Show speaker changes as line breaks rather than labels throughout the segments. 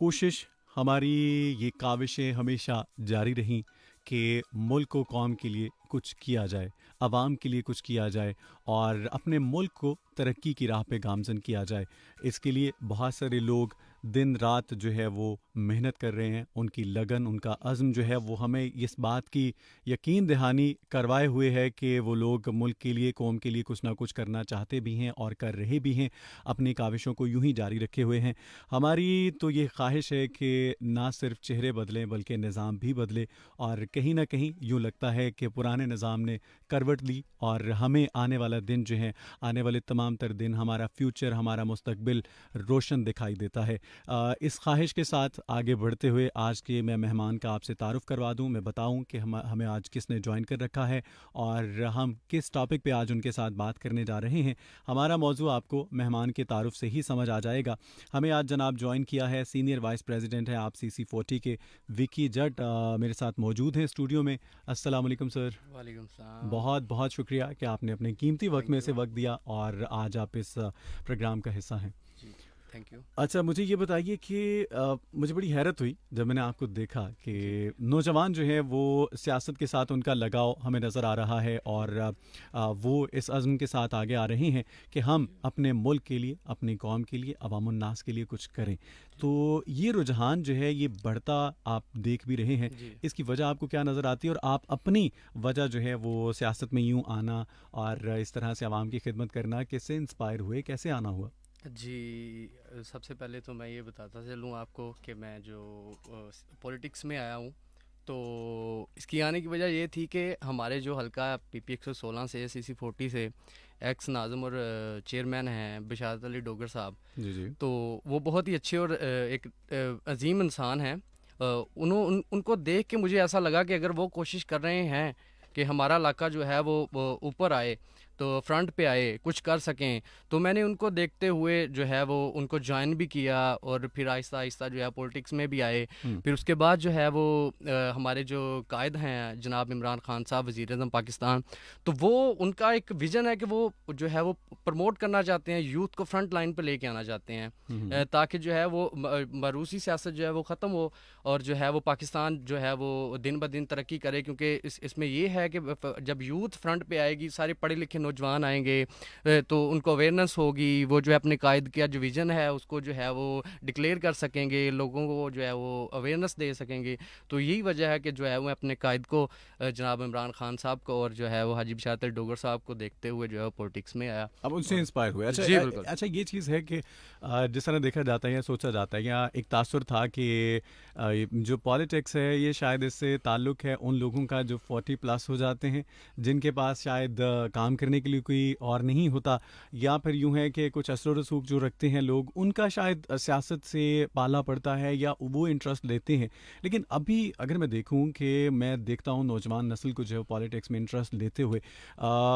कोशिश, हमारी ये काविशें हमेशा जारी रहीं कि मुल्क व कौम के लिए कुछ किया जाए, आवाम के लिए कुछ किया जाए और अपने मुल्क को तरक्की की राह पे गामज़न किया जाए। इसके लिए बहुत सारे लोग दिन रात जो है वो मेहनत कर रहे हैं। उनकी लगन, उनका अज़्म जो है वो हमें इस बात की यकीन दहानी करवाए हुए है कि वो लोग मुल्क के लिए, कौम के लिए कुछ ना कुछ करना चाहते भी हैं और कर रहे भी हैं। अपनी काविशों को यूं ही जारी रखे हुए हैं। हमारी तो ये ख्वाहिश है कि ना सिर्फ चेहरे बदलें बल्कि निज़ाम भी बदले और कहीं ना कहीं यूं लगता है कि पुराने निज़ाम ने करवट ली और हमें आने वाला दिन जो है, आने वाले तमाम तर दिन, हमारा फ्यूचर, हमारा मुस्तकबिल रोशन दिखाई देता है। इस ख्वाहिश के साथ आगे बढ़ते हुए आज के मैं मेहमान का आपसे तारुफ़ करवा दूं। मैं बताऊं कि हमें आज किसने ज्वाइन कर रखा है और हम किस टॉपिक पे आज उनके साथ बात करने जा रहे हैं। हमारा मौजू आपको मेहमान के तारुफ से ही समझ आ जाएगा। हमें आज जनाब ज्वाइन किया है, सीनियर वाइस प्रेसिडेंट है आप CC40 के, विकी जट मेरे साथ मौजूद हैं स्टूडियो में। अस्सलाम वालेकुम सर।
वालेकुम सलाम।
बहुत बहुत शुक्रिया कि आपने अपने कीमती वक्त में
थैंक
से
यू।
वक्त दिया और आज आप इस प्रोग्राम का हिस्सा हैं।
जी, थैंक यू।
अच्छा, मुझे ये बताइए कि मुझे बड़ी हैरत हुई जब मैंने आपको देखा कि
जी,
नौजवान जो है वो सियासत के साथ उनका लगाव हमें नज़र आ रहा है और वो इस अज़्म के साथ आगे आ रहे हैं कि हम
जी,
अपने मुल्क के लिए, अपनी कौम के लिए, अवामुन नास के लिए कुछ करें।
जी,
तो ये रुझान जो है ये बढ़ता आप देख भी रहे हैं।
जी।
इसकी वजह आपको क्या नज़र आती है और आप अपनी वजह जो है वो सियासत में यूँ आना और इस तरह से आवाम की खिदमत करना किससे इंस्पायर हुए, कैसे आना हुआ?
जी, सबसे पहले तो मैं ये बताता चलूँ आपको कि मैं जो पॉलिटिक्स में आया हूँ, तो इसकी आने की वजह ये थी कि हमारे जो हल्का PP 116 से CC40 से एक्स नाज़िम और चेयरमैन हैं बिशारत अली डोगर साहब।
जी जी।
तो वो बहुत ही अच्छे और एक अजीम इंसान हैं। उनको देख के मुझे ऐसा लगा कि अगर वो कोशिश कर रहे हैं कि हमारा इलाका जो है वो ऊपर आए, तो फ्रंट पे आए, कुछ कर सकें, तो मैंने उनको देखते हुए जो है वो उनको ज्वाइन भी किया और फिर आहिस्ता आहिस्ता जो है पॉलिटिक्स में भी आए।
हम्म।
फिर उसके बाद जो है वो हमारे जो कायद हैं जनाब इमरान खान साहब, वज़ीर आज़म पाकिस्तान, तो वो उनका एक विज़न है कि वो जो है वो प्रमोट करना चाहते हैं, यूथ को फ्रंट लाइन पे लेके आना चाहते हैं,
हम्म।
ताकि जो है वो मरूसी सियासत जो है वो ख़त्म हो और जो है वो पाकिस्तान जो है वो दिन ब दिन तरक्की करे। क्योंकि इसमें ये है कि जब यूथ फ्रंट पे आएगी, सारे पढ़े लिखे नौजवान आएंगे, तो उनको अवेयरनेस होगी, वो जो है अपने कायद का जो विज़न है उसको जो है वो डिक्लेयर कर सकेंगे, लोगों को जो है वो अवेयरनेस दे सकेंगे। तो यही वजह है कि जो है वो अपने कायद को जनाब इमरान खान साहब को और जो है वो हाजी बिशारत अली डोगर साहब को देखते हुए जो है पॉलिटिक्स में आया।
अब उनसे
और
इंस्पायर हुए। अच्छा
जी बिल्कुल।
अच्छा, ये चीज़ है कि जिस तरह देखा जाता है या सोचा जाता है या एक तासुर था कि ये जो पॉलिटिक्स है ये शायद इससे ताल्लुक़ है उन लोगों का जो 40+ हो जाते हैं, जिनके पास शायद काम करने के लिए कोई और नहीं होता, या फिर यूं है कि कुछ असर रसूख जो रखते हैं लोग, उनका शायद सियासत से पाला पड़ता है या वो इंटरेस्ट लेते हैं। लेकिन अभी अगर मैं देखूं कि मैं देखता हूं नौजवान नस्ल को जो है पॉलिटिक्स में इंटरेस्ट लेते हुए,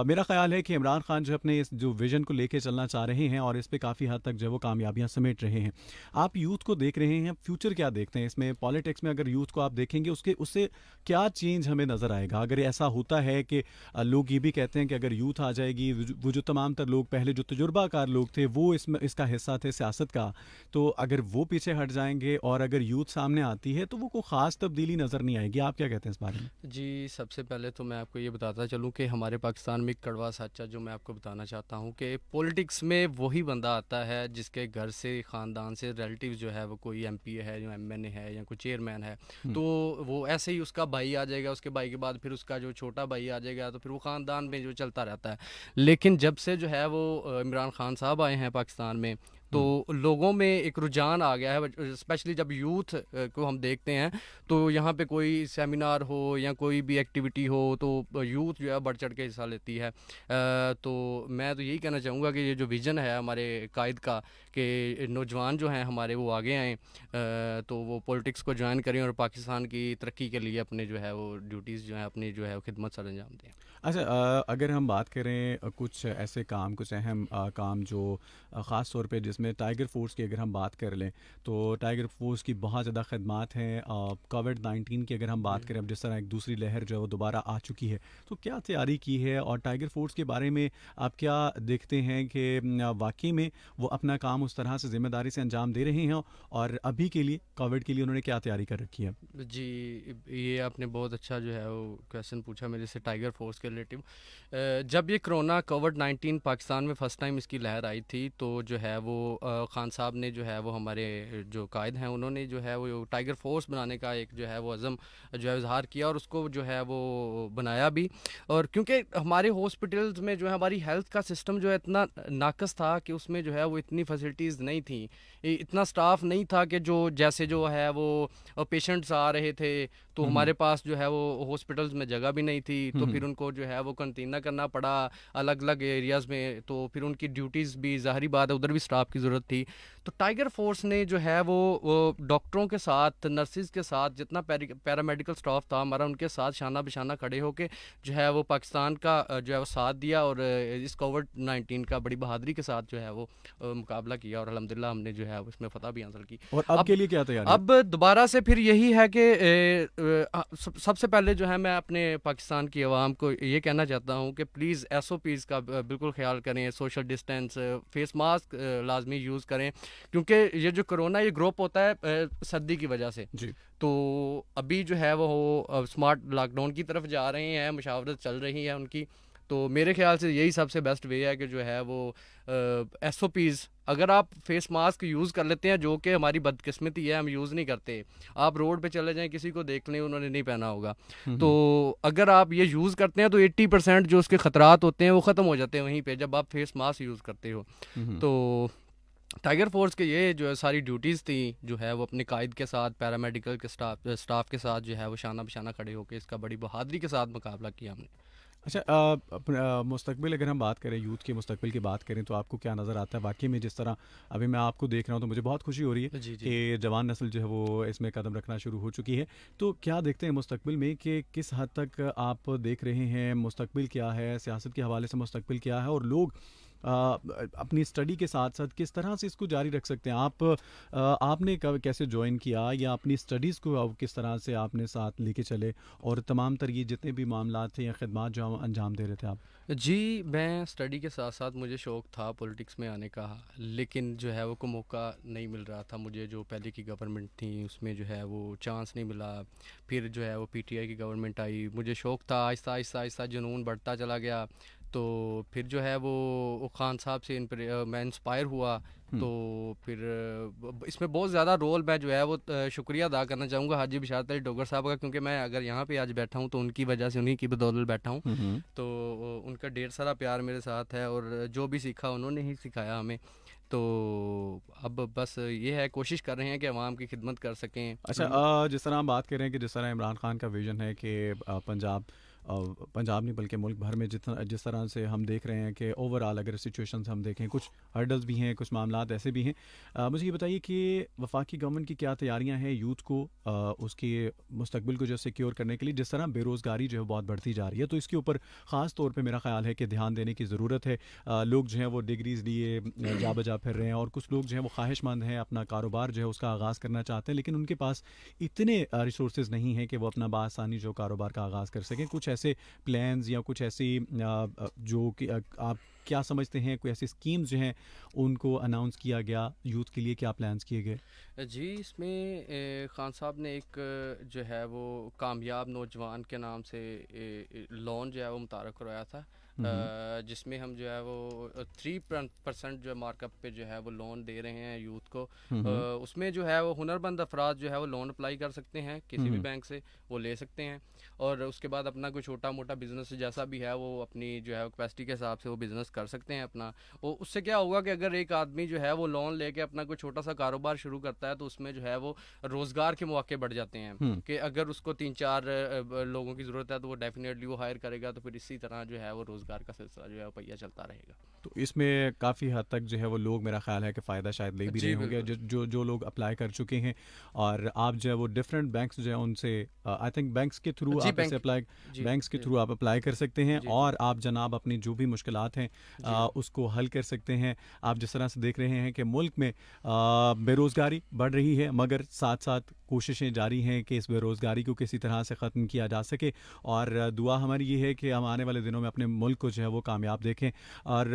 मेरा ख्याल है कि इमरान खान जो अपने इस जो विजन को लेके चलना चाह रहे हैं और इस पे काफ़ी हद तक जो है वो कामयाबियां समेट रहे हैं। आप यूथ को देख रहे हैं, फ्यूचर क्या देखते हैं इसमें, पॉलिटिक्स में अगर यूथ को आप देखेंगे उसके उससे क्या चेंज हमें नज़र आएगा अगर ऐसा होता है कि लोग ये भी कहते हैं कि अगर यूथ आ जाएगी, वो जो तमाम तर लोग पहले जो तजुर्बाकार लोग थे वो इसमें इसका हिस्सा थे सियासत का, तो अगर वो पीछे हट जाएंगे और अगर यूथ सामने आती है तो वो कोई ख़ास तब्दीली नज़र नहीं आएगी। आप क्या कहते हैं इस बारे में?
जी, सबसे पहले तो मैं आपको ये बताता चलूँ कि हमारे पाकिस्तान में एक कड़वा सच है जो मैं आपको बताना चाहता हूँ कि पॉलिटिक्स में वही बंदा आता है जिसके घर से, ख़ानदान से रिलेटिव जो है वो कोई MP है, जो MNA है या कोई चेयरमैन है।
हम्म।
तो वो ऐसे ही उसका भाई आ जाएगा, उसके भाई के बाद फिर उसका जो छोटा भाई आ जाएगा, तो फिर वो ख़ानदान में जो चलता रहता है। लेकिन जब से जो है वो इमरान खान साहब आए हैं पाकिस्तान में, तो
हम्म।
लोगों में एक रुझान आ गया है, स्पेशली जब यूथ को हम देखते हैं, तो यहाँ पे कोई सेमिनार हो या कोई भी एक्टिविटी हो तो यूथ जो है बढ़ चढ़ के हिस्सा लेती है। तो मैं तो यही कहना चाहूँगा कि ये जो विज़न है हमारे कायद का कि नौजवान जो हैं हमारे वो आगे आएँ, तो वो पॉलिटिक्स को ज्वाइन करें और पाकिस्तान की तरक्की के लिए अपने जो है वो ड्यूटीज़ जो है अपनी जो है वो खिदमत सर अंजाम दें।
अच्छा, अगर हम बात करें कुछ ऐसे काम, कुछ अहम काम जो ख़ास तौर पे जिसमें टाइगर फोर्स की अगर हम बात कर लें, तो टाइगर फोर्स की बहुत ज़्यादा खदमात हैं। कोविड-19 की अगर हम बात
जी।
करें, अब जिस तरह एक दूसरी लहर जो है वो दोबारा आ चुकी है, तो क्या तैयारी की है और टाइगर फोर्स के बारे में आप क्या देखते हैं कि वाकई में वो अपना काम उस तरह से ज़िम्मेदारी से अंजाम दे रहे हैं, और अभी के लिए कोविड के लिए उन्होंने क्या तैयारी कर रखी है?
जी, ये आपने बहुत अच्छा जो है वो क्वेश्चन पूछा मेरे से टाइगर फोर्स के रिलेटिव। जब ये कोरोना कोविड-19 पाकिस्तान में फ़र्स्ट टाइम इसकी लहर आई थी, तो जो है वो ख़ान साहब ने जो है वो हमारे जो कायद हैं उन्होंने जो है वो टाइगर फोर्स बनाने का एक जो है वो अज़म जो है इज़हार किया और उसको जो है वो बनाया भी। और क्योंकि हमारे हॉस्पिटल्स में जो है हमारी हेल्थ का सिस्टम जो है इतना नाक़स था कि उसमें जो है वो इतनी फैसिलिटीज़ नहीं थी, इतना स्टाफ नहीं था कि जो जैसे जो है वो पेशेंट्स आ रहे थे तो हमारे पास जो है वो हॉस्पिटल्स में जगह भी नहीं थी, तो फिर उनको जो है वो कंटीना करना पड़ा अलग अलग एरियाज़ में, तो फिर उनकी ड्यूटीज़ भी ज़ाहिरी बात है उधर भी स्टाफ की ज़रूरत थी। तो टाइगर फोर्स ने जो है वो डॉक्टरों के साथ, नर्सिस के साथ, जितना पैरामेडिकल स्टाफ था हमारा, उनके साथ शाना बिशाना खड़े होके जो है वो पाकिस्तान का जो है वो साथ दिया और इस कोविड-19 का बड़ी बहादुरी के साथ जो है वो मुकाबला किया और अल्हम्दुलिल्लाह हमने जो है उसमें फ़तह भी हासिल की।
और अब के लिए क्या तैयारी है?
अब दोबारा से फिर यही है कि सबसे पहले जो है मैं अपने पाकिस्तान की आवाम को ये कहना चाहता हूँ कि प्लीज़ SOPs का बिल्कुल ख्याल करें, सोशल डिस्टेंस, फेस मास्क लाजमी यूज़ करें, क्योंकि ये जो कोरोना ये ग्रोप होता है सर्दी की वजह से।
जी।
तो अभी जो है वो स्मार्ट लॉकडाउन की तरफ जा रहे हैं, मुशावरत चल रही है उनकी, तो मेरे ख्याल से यही सबसे बेस्ट वे है कि जो है वो SOPs, अगर आप फेस मास्क यूज़ कर लेते हैं, जो कि हमारी बदकिस्मती है हम यूज़ नहीं करते, आप रोड पे चले जाएं किसी को देख लें उन्होंने नहीं पहना होगा, तो अगर आप ये यूज़ करते हैं तो 80% जो उसके ख़तरात होते हैं वो ख़त्म हो जाते हैं वहीं पे जब आप फेस मास्क यूज़ करते हो। तो टाइगर फोर्स के ये जो है सारी ड्यूटीज़ थी जो है वो अपने कायद के साथ, पैरामेडिकल के स्टाफ के साथ जो है वो शाना बिशाना खड़े होकर इसका बड़ी बहादुरी के साथ मुकाबला किया हमने।
अच्छा, मुस्तकबिल अगर हम बात करें, यूथ के मुस्तकबिल की बात करें, तो आपको क्या नज़र आता है? वाकई में जिस तरह अभी मैं आपको देख रहा हूँ तो मुझे बहुत खुशी हो रही है
जी जी।
कि जवान नस्ल जो है वो इसमें कदम रखना शुरू हो चुकी है। तो क्या देखते हैं मुस्तकबिल में कि किस हद तक आप देख रहे हैं, मुस्तकबिल क्या है, सियासत के हवाले से मुस्तकबिल क्या है, और लोग अपनी स्टडी के साथ साथ किस तरह से इसको जारी रख सकते हैं? आपने कब कैसे ज्वाइन किया, या अपनी स्टडीज़ को अब किस तरह से आपने साथ लेके चले, और तमाम तर ये जितने भी मामला थे या खिदमात जो अंजाम दे रहे थे आप?
जी, मैं स्टडी के साथ साथ मुझे शौक़ था पॉलिटिक्स में आने का, लेकिन जो है वो को मौका नहीं मिल रहा था मुझे। जो पहले की गवर्नमेंट थी उसमें जो है वो चांस नहीं मिला, फिर जो है वो PTI की गवर्नमेंट आई, मुझे शौक़ था, आहिस्ता आहिस्ता आहिस्ता जुनून बढ़ता चला गया, तो फिर जो है वो ख़ान साहब से मैं इंस्पायर हुआ, तो फिर इसमें बहुत ज़्यादा रोल मैं जो है वो शुक्रिया अदा करना चाहूँगा हाजी बिशारत अली डोगर साहब का, क्योंकि मैं अगर यहाँ पे आज बैठा हूँ तो उनकी वजह से, उन्हीं की बदौलत बैठा हूँ। तो उनका ढेर सारा प्यार मेरे साथ है और जो भी सीखा उन्होंने ही सिखाया हमें। तो अब बस ये है, कोशिश कर रहे हैं कि अवाम की खिदमत कर सकें।
अच्छा, जिस तरह हम बात कर रहे हैं कि जिस तरह इमरान खान का विज़न है कि पंजाब नहीं बल्कि मुल्क भर में जिस तरह से हम देख रहे हैं कि ओवरऑल अगर सिचुएशंस हम देखें, कुछ हर्डल्स भी हैं, कुछ मामलात ऐसे भी हैं। मुझे ये बताइए कि वफाकी गवर्नमेंट की क्या तैयारियां हैं यूथ को उसके मुस्तकबिल को जो सिक्योर करने के लिए? जिस तरह बेरोज़गारी जो है बहुत बढ़ती जा रही है, तो इसके ऊपर ख़ास तौर पे मेरा ख्याल है कि ध्यान देने की ज़रूरत है। लोग जो हैं वो डिग्रीज़ लिए जा बजा फिर रहे हैं, और कुछ लोग जो हैं वो ख्वाहिशमंद हैं, अपना कारोबार जो है उसका आगाज़ करना चाहते हैं, लेकिन उनके पास इतने रिसोर्सेज नहीं हैं कि वो अपना बासानी जो कारोबार का आगाज़ कर सकें। कुछ ऐसे प्लान्स या कुछ ऐसी जो कि आप क्या समझते हैं, कोई ऐसी स्कीम्स जो हैं उनको अनाउंस किया गया यूथ के लिए, क्या प्लान्स किए गए?
जी, इसमें ख़ान साहब ने एक जो है वो कामयाब नौजवान के नाम से लोन जो है वो मुतारक करवाया था, जिसमें हम जो है वो 3% जो है मार्कअप पे जो है वो लोन दे रहे हैं यूथ को। उसमें जो है वो हुनरमंद अफराद जो है वो लोन अप्लाई कर सकते हैं किसी भी बैंक से, वो ले सकते हैं, और उसके बाद अपना कोई छोटा मोटा बिज़नेस जैसा भी है वो अपनी जो है कैपेसिटी के हिसाब से वो बिज़नेस कर सकते हैं अपना। वो उससे क्या होगा कि अगर एक आदमी जो है वो लोन लेके अपना कोई छोटा सा कारोबार शुरू करता है तो उसमें जो है वो रोज़गार के मौके बढ़ जाते हैं, कि अगर उसको 3-4 लोगों की ज़रूरत है तो वो डेफिनेटली वो हायर करेगा, तो फिर इसी तरह जो है वो रोज़गार का सिलसिला जो है वो पहिया चलता रहेगा।
तो इसमें काफ़ी हद तक जो है वो लोग, मेरा ख्याल है कि फ़ायदा शायद ले भी रहे होंगे, जो लोग अप्लाई कर चुके हैं, और आप जो है वो डिफरेंट बैंक्स जो है उनसे आई थिंक बैंक्स के थ्रू आप इसे बैंक्स के थ्रू आप अप्लाई कर सकते हैं, और आप जनाब अपनी जो भी मुश्किलात हैं उसको हल कर सकते हैं। आप जिस तरह से देख रहे हैं कि मुल्क में बेरोज़गारी बढ़ रही है, मगर साथ साथ कोशिशें जारी हैं कि इस बेरोज़गारी को किसी तरह से ख़त्म किया जा सके, और दुआ हमारी ये है कि हम आने वाले दिनों में अपने मुल्क मुल्क को जो है वो कामयाब देखें। और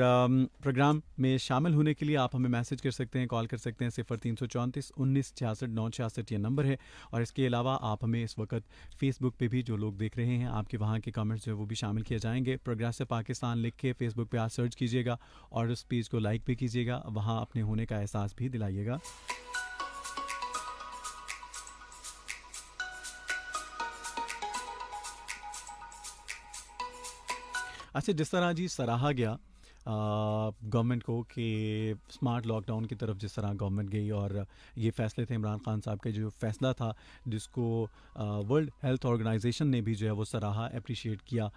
प्रोग्राम में शामिल होने के लिए आप हमें मैसेज कर सकते हैं, कॉल कर सकते हैं। 0334 19 66 966 ये नंबर है। और इसके अलावा आप हमें इस वक्त फ़ेसबुक पे भी जो लोग देख रहे हैं, आपके वहाँ के कमेंट्स जो है वो भी शामिल किए जाएंगे। प्रोग्रेसिव पाकिस्तान लिख के फ़ेसबुक पे आप सर्च कीजिएगा और उस पेज को लाइक भी कीजिएगा, वहाँ अपने होने का एहसास भी दिलाइएगा। अच्छा, जिस तरह जी सराहा गया गवर्नमेंट को कि स्मार्ट लॉकडाउन की तरफ जिस तरह गवर्नमेंट गई, और ये फ़ैसले थे इमरान खान साहब का जो फ़ैसला था, जिसको वर्ल्ड हेल्थ ऑर्गेनाइजेशन ने भी जो है वो सराहा, अप्रिशिएट किया।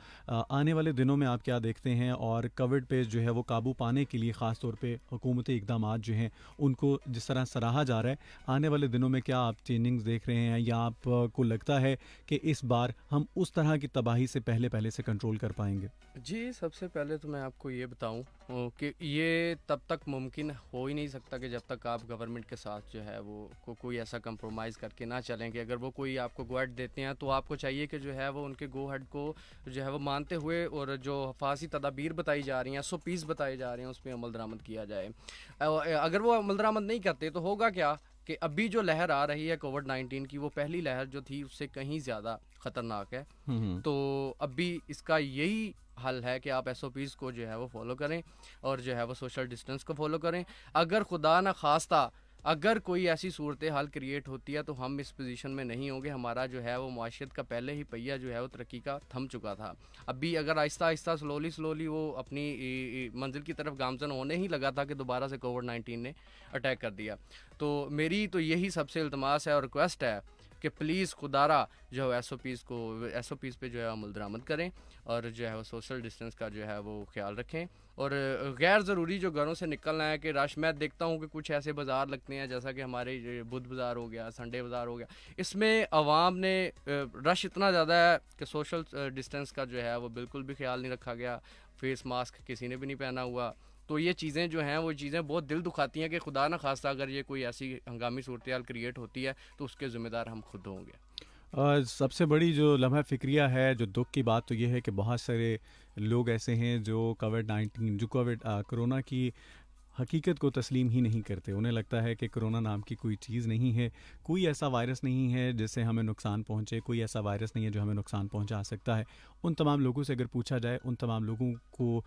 आने वाले दिनों में आप क्या देखते हैं, और कोविड पे जो है वो काबू पाने के लिए ख़ास तौर पे हुकूमती इक़दामात जो हैं उनको जिस तरह सराहा जा रहा है, आने वाले दिनों में क्या आप चेंजिंग्स देख रहे हैं, या आपको लगता है कि इस बार हम उस तरह की तबाही से पहले से कंट्रोल कर पाएंगे?
जी, सबसे पहले तो मैं आपको ये बताऊं कि ये तब तक मुमकिन हो ही नहीं सकता कि जब तक आप गवर्नमेंट के साथ जो है वो कोई ऐसा कंप्रोमाइज़ करके ना चलें कि अगर वो कोई आपको गो हेड देते हैं तो आपको चाहिए कि जो है वो उनके गो हेड को जो है वो मानते हुए, और जो हफाजी तदाबीर बताई जा रही हैं, SOPs बताए जा रहे हैं, उस पर अमल दरामद किया जाए। अगर वो अमल दरामद नहीं करते तो होगा क्या कि अभी जो लहर आ रही है कोविड-19 की, वो पहली लहर जो थी उससे कहीं ज़्यादा ख़तरनाक है। तो अभी इसका यही हल है कि आप SOPs को जो है वो फॉलो करें और जो है वो सोशल डिस्टेंस को फॉलो करें। अगर खुदा न खास्ता अगर कोई ऐसी सूरत हाल क्रिएट होती है तो हम इस पोजीशन में नहीं होंगे। हमारा जो है वो माशियत का पहले ही पहिया जो है वो तरक्की का थम चुका था। अभी अगर आहिस्ता आहिस्ता स्लोली वो अपनी मंजिल की तरफ गामजन होने ही लगा था कि दोबारा से कोविड-19 ने अटैक कर दिया। तो मेरी तो यही सबसे इल्तमास है और रिक्वेस्ट है कि प्लीज़ खुदारा जो है SOPs पे जो है अमल दरामद करें, और जो है वो सोशल डिस्टेंस का जो है वो ख्याल रखें। और गैर ज़रूरी जो घरों से निकलना है कि रश, मैं देखता हूँ कि कुछ ऐसे बाज़ार लगते हैं जैसा कि हमारे बुध बाज़ार हो गया, संडे बाज़ार हो गया, इसमें आवाम ने रश इतना ज़्यादा है कि सोशल डिस्टेंस का जो है वो बिल्कुल भी ख्याल नहीं रखा गया। फेस मास्क किसी ने भी नहीं पहना हुआ। तो ये चीज़ें जो हैं वो चीज़ें बहुत दिल दुखाती हैं कि खुदा ना खास्ता अगर ये कोई ऐसी हंगामी सूरत हाल क्रिएट होती है तो उसके ज़िम्मेदार हम खुद होंगे।
सबसे बड़ी जो लम्हा फ़िक्रिया है, जो दुख की बात, तो ये है कि बहुत सारे लोग ऐसे हैं जो कोरोना की हकीकत को तस्लीम ही नहीं करते। उन्हें लगता है कि कोरोना नाम की कोई चीज़ नहीं है, कोई ऐसा वायरस नहीं है जिससे हमें नुकसान पहुंचे, कोई ऐसा वायरस नहीं है जो हमें नुकसान पहुंचा सकता है। उन तमाम लोगों से अगर पूछा जाए, उन तमाम लोगों को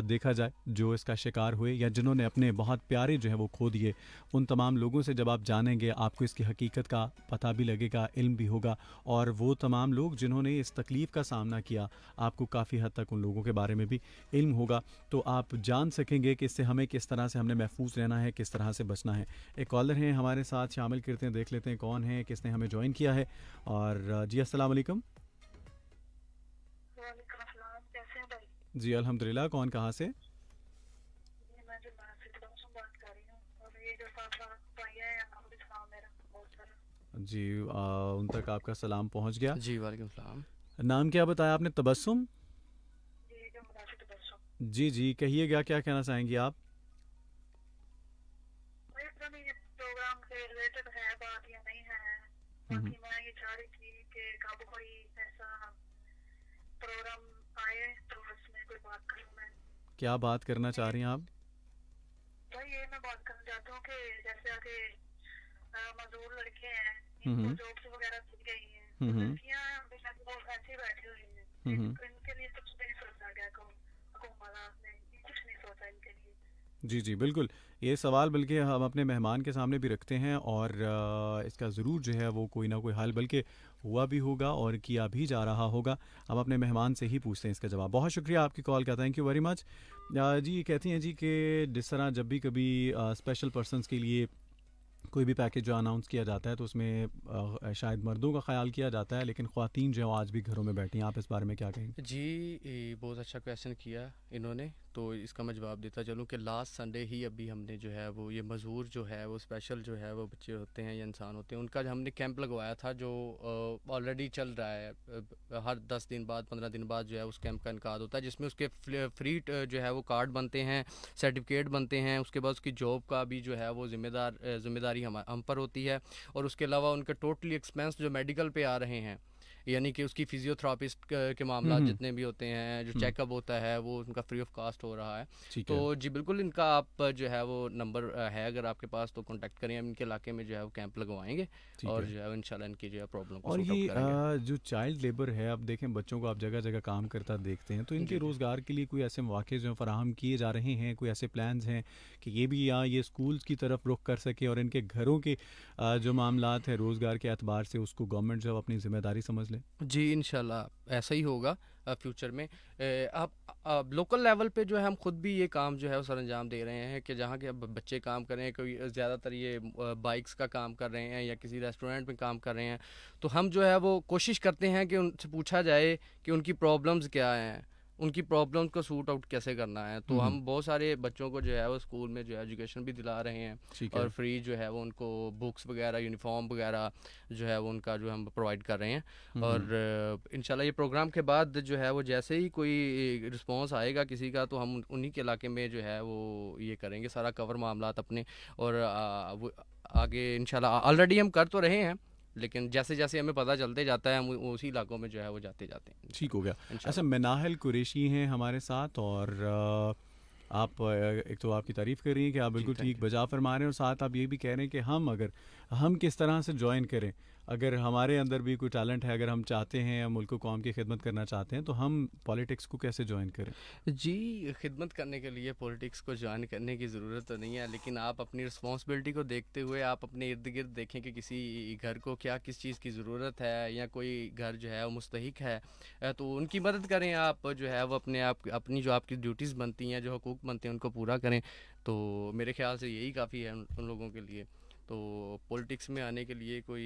देखा जाए जो इसका शिकार हुए या जिन्होंने अपने बहुत प्यारे जो है वो खो दिए, उन तमाम लोगों से जब आप जानेंगे, आपको इसकी हकीकत का पता भी लगेगा, इल्म भी होगा। और वो तमाम लोग जिन्होंने इस तकलीफ़ का सामना किया, आपको काफ़ी हद तक उन लोगों के बारे में भी इल्म होगा। तो आप जान सकेंगे कि इससे हमें किस तरह से हमने महफूज रहना है, किस तरह से बचना है। एक कॉलर हैं हमारे साथ, शामिल करते हैं, देख लेते हैं कौन है, किसने हमें ज्वाइन किया है। और जी अस्सलाम वालेकुम।
कैसे हैं भाई?
जी अल्हम्दुलिल्लाह। कौन, कहाँ से?
मैं जो बात कर रही हूँ, और ये जो पाया है आपको भी सलाम मेरा बहुत सारा।
जी उन तक आपका सलाम पहुंच गया।
जी वालेकुम सलाम।
नाम क्या बताया आपने? तबस्सुम।
ये जो मुनासिब बच्चों,
जी जी, कहिएगा, क्या कहना चाहेंगी आप?
मुझे पता नहीं ये प्रोग्राम के रिलेटेड है बात या नहीं है।
हम्म,
बाकी मैं ये चाह रही थी कि कब कोई ऐसा प्रोग्राम आए तो उसमें कोई बात करूँ मैं।
क्या बात करना चाह रही हैं आप?
भाई ये मैं बात करना चाहता हूँ कि जैसे कि मजदूर लड़के हैं, इनको
हम्म
जॉब्स वगैरह दी गई हैं, तो
हम्म
लड़कियां बेशक वो ऐसे ही बैठी हुई हैं।
हम्म
इनके लिए कुछ नहीं सोचा गया हुकूमत ने, कुछ नहीं सोचा इनके लिए।
जी जी बिल्कुल। ये सवाल बल्कि हम अपने मेहमान के सामने भी रखते हैं, और इसका ज़रूर जो है वो कोई ना कोई हल बल्कि हुआ भी होगा और किया भी जा रहा होगा। हम अपने मेहमान से ही पूछते हैं इसका जवाब। बहुत शुक्रिया आपकी कॉल का, थैंक यू वेरी मच। जी ये कहती हैं जी कि जिस तरह जब भी कभी स्पेशल पर्सनस के लिए कोई भी पैकेज जो अनाउंस किया जाता है तो उसमें शायद मर्दों का ख्याल किया जाता है, लेकिन ख़वातीन जो हैं आज भी घरों में बैठी हैं। आप इस बारे में क्या कहेंगे?
जी, बहुत अच्छा क्वेश्चन किया इन्होंने, तो इसका मैं जवाब देता चलूँ कि लास्ट संडे ही अभी हमने जो है वो ये मज़दूर जो है वो स्पेशल जो है वो बच्चे होते हैं या इंसान होते हैं, उनका हमने कैंप लगवाया था जो ऑलरेडी चल रहा है। हर 10 दिन बाद 15 दिन बाद जो है उस कैंप का इनकाद होता है, जिसमें उसके फ्री जो है वो कार्ड बनते हैं, सर्टिफिकेट बनते हैं। उसके बाद उसकी जॉब का भी जो है वो जिम्मेदारी हम पर होती है। और उसके अलावा उनके टोटली एक्सपेंस जो मेडिकल पे आ रहे हैं, यानी कि उसकी फिजियोथेरापिस्ट के मामला जितने भी होते हैं, जो चेकअप होता है वो उनका फ्री ऑफ कास्ट हो रहा है।
ठीक
तो
है।
जी बिल्कुल, इनका आप जो है वो नंबर है अगर आपके पास तो कांटेक्ट करें, हम इनके इलाके में जो है वो कैंप लगवाएंगे
ठीक
और
है।
जो है इंशाल्लाह इनकी जो है प्रॉब्लम को
और
सॉर्ट
ये
आउट करेंगे।
जो चाइल्ड लेबर है, अब देखें बच्चों को आप जगह जगह काम करता देखते हैं, तो इनके
जी जी।
रोज़गार के लिए कोई ऐसे मौके जो फराहम किए जा रहे हैं, कोई ऐसे प्लान्स हैं कि ये भी यहाँ ये स्कूल्स की तरफ रुख कर सके और इनके घरों के जो मामलात हैं रोज़गार के एतबार से उसको गवर्नमेंट जो अपनी ज़िम्मेदारी समझ ले?
जी इंशाल्लाह ऐसा ही होगा फ्यूचर में। अब लोकल लेवल पे जो है हम खुद भी ये काम जो है वो सरअंजाम दे रहे हैं कि जहाँ के अब बच्चे काम कर रहे हैं, कोई ज़्यादातर ये बाइक्स का काम कर रहे हैं या किसी रेस्टोरेंट में काम कर रहे हैं, तो हम जो है वो कोशिश करते हैं कि उनसे पूछा जाए कि उनकी प्रॉब्लम्स क्या हैं, उनकी प्रॉब्लम्स को सूट आउट कैसे करना है। तो हम बहुत सारे बच्चों को जो है वो स्कूल में जो है एजुकेशन भी दिला रहे हैं
ठीक
और
है।
फ्री जो है वो उनको बुक्स वगैरह, यूनिफॉर्म वगैरह जो है वो उनका जो हम प्रोवाइड कर रहे हैं। और इंशाल्लाह ये प्रोग्राम के बाद जो है वो जैसे ही कोई रिस्पांस आएगा किसी का, तो हम उन्हीं के इलाके में जो है वो ये करेंगे सारा कवर मामलात अपने। और वो आगे इंशाल्लाह ऑलरेडी हम कर तो रहे हैं, लेकिन जैसे जैसे हमें पता चलते जाता है हम उसी इलाकों में जो है वो जाते जाते हैं
ठीक हो गया। अच्छा,
इंशाल्लाह।
मनाहल कुरैशी हैं हमारे साथ और आप एक तो आपकी तारीफ़ कर रही हैं कि आप
जी
बिल्कुल
थैंक
ठीक
यू।
बजा फरमा रहे हैं और साथ आप ये भी कह रहे हैं कि हम किस तरह से ज्वाइन करें, अगर हमारे अंदर भी कोई टैलेंट है, अगर हम चाहते हैं या मुल्क कौम की खिदमत करना चाहते हैं, तो हम पॉलिटिक्स को कैसे ज्वाइन करें?
जी, खिदमत करने के लिए पॉलिटिक्स को जॉइन करने की ज़रूरत तो नहीं है, लेकिन आप अपनी रिस्पॉन्सिबिलिटी को देखते हुए आप अपने इर्द गिर्द देखें कि किसी घर को क्या किस चीज़ की ज़रूरत है या कोई घर जो है वो मुस्तहिक है, तो उनकी मदद करें। आप जो है वो अपनी जो आपकी ड्यूटीज़ बनती हैं, जो हकूक़ बनते हैं, उनको पूरा करें। तो मेरे ख़्याल से यही काफ़ी है उन लोगों के लिए। तो पॉलिटिक्स में आने के लिए कोई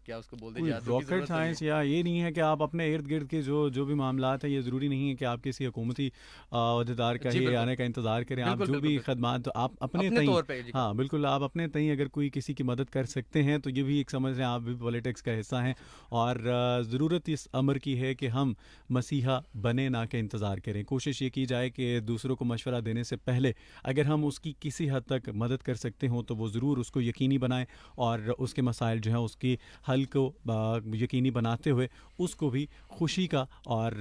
क्या उसको बोलते हैं,
कोई
जादू की
रॉकेट
ज़रूरत तो नहीं
साइंस या ये नहीं है कि आप अपने इर्द गिर्द के जो भी मामलात हैं, ये ज़रूरी नहीं है कि आप किसी हुकूमती अहदेदार का
है। जी
ही
बिल्कुल,
आने का इंतज़ार करें। आप
बिल्कुल,
जो
बिल्कुल,
भी
बिल्कुल।
खदमात तो आप अपने
अपने
तईं,
तौर पे जी।
हाँ बिल्कुल, आप अपने तईं अगर कोई किसी की मदद कर सकते हैं तो ये भी एक समझ लें आप भी पॉलिटिक्स का हिस्सा हैं। और ज़रूरत इस अमर की है कि हम मसीहा बने ना कि इंतज़ार करें। कोशिश ये की जाए कि दूसरों को मशवरा देने से पहले अगर हम उसकी किसी हद तक मदद कर सकते हों तो वो ज़रूर उसको यकीनी बनाएं और उसके मसाइल जो हैं उसकी हल को यकीनी बनाते हुए उसको भी खुशी का और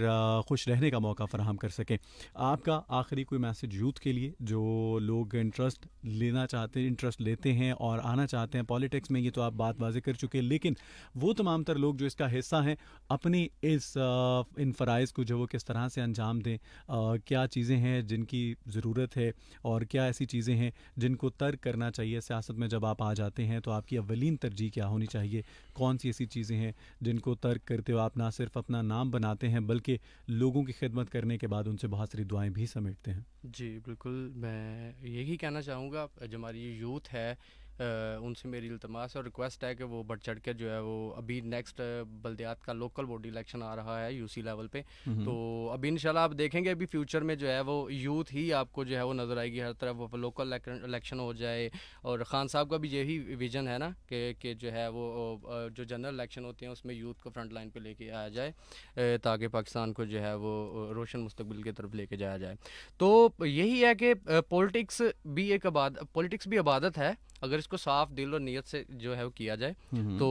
खुश रहने का मौका फ़राहम कर सकें। आपका आखिरी कोई मैसेज यूथ के लिए जो लोग इंटरेस्ट लेते हैं और आना चाहते हैं पॉलिटिक्स में, ये तो आप बात वाज़ेह कर चुके हैं, लेकिन वो तमाम तर लोग जो इसका हिस्सा हैं अपनी इन फ़राइज़ को जो वो किस तरह से अंजाम दें, क्या चीज़ें हैं जिनकी ज़रूरत है और क्या ऐसी चीज़ें हैं जिनको तर्क करना चाहिए। सियासत में जब आप आ जाते हैं तो आपकी अव्वलीन तरजीह क्या होनी चाहिए, कौन सी ऐसी चीज़ें हैं जिनको तर्क करते हुए आप ना सिर्फ अपना नाम बनाते हैं बल्कि लोगों की खिदमत करने के बाद उनसे बहुत सारी दुआएं भी समेटते हैं?
जी बिल्कुल, मैं यही कहना चाहूँगा जो हमारी ये यूथ है, उनसे मेरी इल्तमास और रिक्वेस्ट है कि वो बढ़ चढ़ के जो है वो अभी नेक्स्ट बल्दियात का लोकल बॉडी इलेक्शन आ रहा है यूसी लेवल पे। तो अभी इंशाल्लाह आप देखेंगे अभी फ्यूचर में जो है वो यूथ ही आपको जो है वो नज़र आएगी हर तरफ। वो लोकल इलेक्शन हो जाए, और ख़ान साहब का भी यही विज़न है ना कि जो है वो जो जनरल इलेक्शन होते हैं उसमें यूथ को फ्रंट लाइन पे लेके आया जाए, ताकि पाकिस्तान को जो है वो रोशन मुस्तकबिल की तरफ लेके जाया जाए। तो यही है कि पॉलिटिक्स भी इबादत है अगर इसको साफ दिल और नीयत से जो है वो किया जाए। तो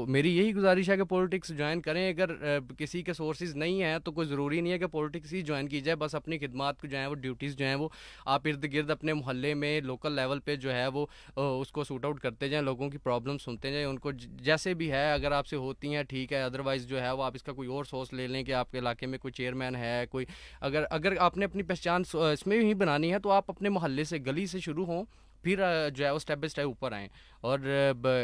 मेरी यही गुजारिश है कि पॉलिटिक्स ज्वाइन करें। अगर किसी के सोर्सेज नहीं हैं तो कोई ज़रूरी नहीं है कि पॉलिटिक्स ही ज्वाइन की जाए। बस अपनी खिदमात को जो है वो ड्यूटीज़ जो हैं वो आप इर्द गिर्द अपने मोहल्ले में लोकल लेवल पे जो है वो उसको सूट आउट करते जाएँ, लोगों की प्रॉब्लम सुनते जाएँ, उनको जैसे भी है अगर आपसे होती हैं ठीक है, अदरवाइज़ जो है वो आप इसका कोई और सोर्स ले लें कि आपके इलाके में कोई चेयरमैन है, कोई अगर आपने अपनी पहचान इसमें ही बनानी है तो आप अपने मोहल्ले से, गली से शुरू हों, फिर जो है वो स्टेप बाय स्टेप ऊपर आएँ। और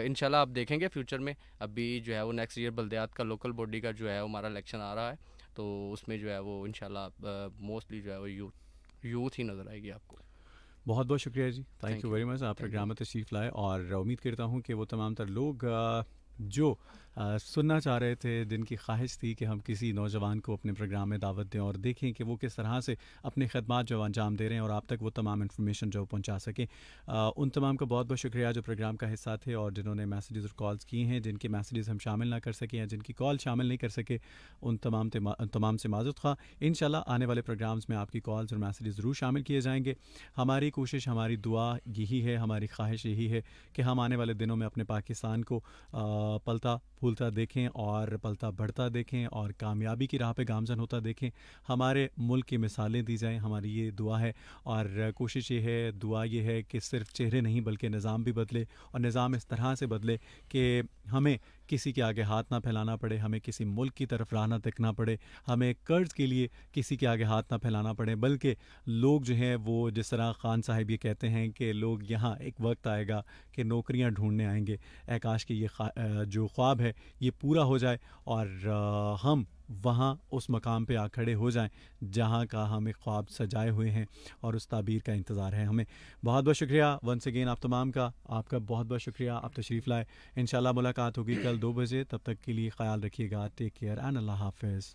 इंशाल्लाह आप देखेंगे फ्यूचर में अभी जो है वो नेक्स्ट ईयर बल्दियात का लोकल बॉडी का जो है वो हमारा इलेक्शन आ रहा है, तो उसमें जो है वो इंशाल्लाह मोस्टली जो है वो यूथ ही नज़र आएगी आपको।
बहुत बहुत शुक्रिया जी, thank you
you,
very much, आप प्रोग्राम में तशरीफ़ लाए और उम्मीद करता हूँ कि वो तमाम तर लोग जो सुनना चाह रहे थे, जिनकी ख्वाहिश थी कि हम किसी नौजवान को अपने प्रोग्राम में दावत दें और देखें कि वो किस तरह से अपनी खदमात जो अंजाम दे रहे हैं और आप तक वो तमाम इन्फॉर्मेशन जो पहुंचा सकें, उन तमाम का बहुत बहुत शुक्रिया जो प्रोग्राम का हिस्सा थे और जिन्होंने मैसेजेस और कॉल्स किए हैं। जिनके मैसेजेस हम शामिल ना कर सके या जिनकी कॉल शामिल नहीं कर सके उन तमाम से माज़ूर खा। इंशाल्लाह आने वाले प्रोग्राम्स में आपकी कॉल्स और मैसेजेस ज़रूर शामिल किए जाएंगे। हमारी कोशिश, हमारी दुआ यही है, हमारी ख्वाहिश यही है कि हम आने वाले दिनों में अपने पाकिस्तान को पलता फूलता देखें और पलता बढ़ता देखें और कामयाबी की राह पे गामजन होता देखें। हमारे मुल्क की मिसालें दी जाएं, हमारी ये दुआ है। और कोशिश ये है, दुआ ये है कि सिर्फ चेहरे नहीं बल्कि निज़ाम भी बदले, और निज़ाम इस तरह से बदले कि हमें किसी के आगे हाथ ना फैलाना पड़े, हमें किसी मुल्क की तरफ राह ना देखना पड़े, हमें कर्ज़ के लिए किसी के आगे हाथ ना फैलाना पड़े, बल्कि लोग जो हैं वो जिस तरह ख़ान साहब ये कहते हैं कि लोग यहाँ एक वक्त आएगा कि नौकरियाँ ढूंढने आएंगे। ऐ काश कि ये जो ख्वाब है ये पूरा हो जाए और हम वहाँ उस मकाम पे आ खड़े हो जाएं जहाँ का हम एक ख्वाब सजाए हुए हैं और उस ताबीर का इंतज़ार है हमें। बहुत बहुत शुक्रिया वंस अगेन आप तमाम का, आपका बहुत बहुत शुक्रिया, आप तशरीफ़ लाए। इंशाल्लाह मुलाकात होगी कल 2 बजे, तब तक के लिए ख्याल रखिएगा। टेक केयर एंड अल्लाह हाफ़िज़।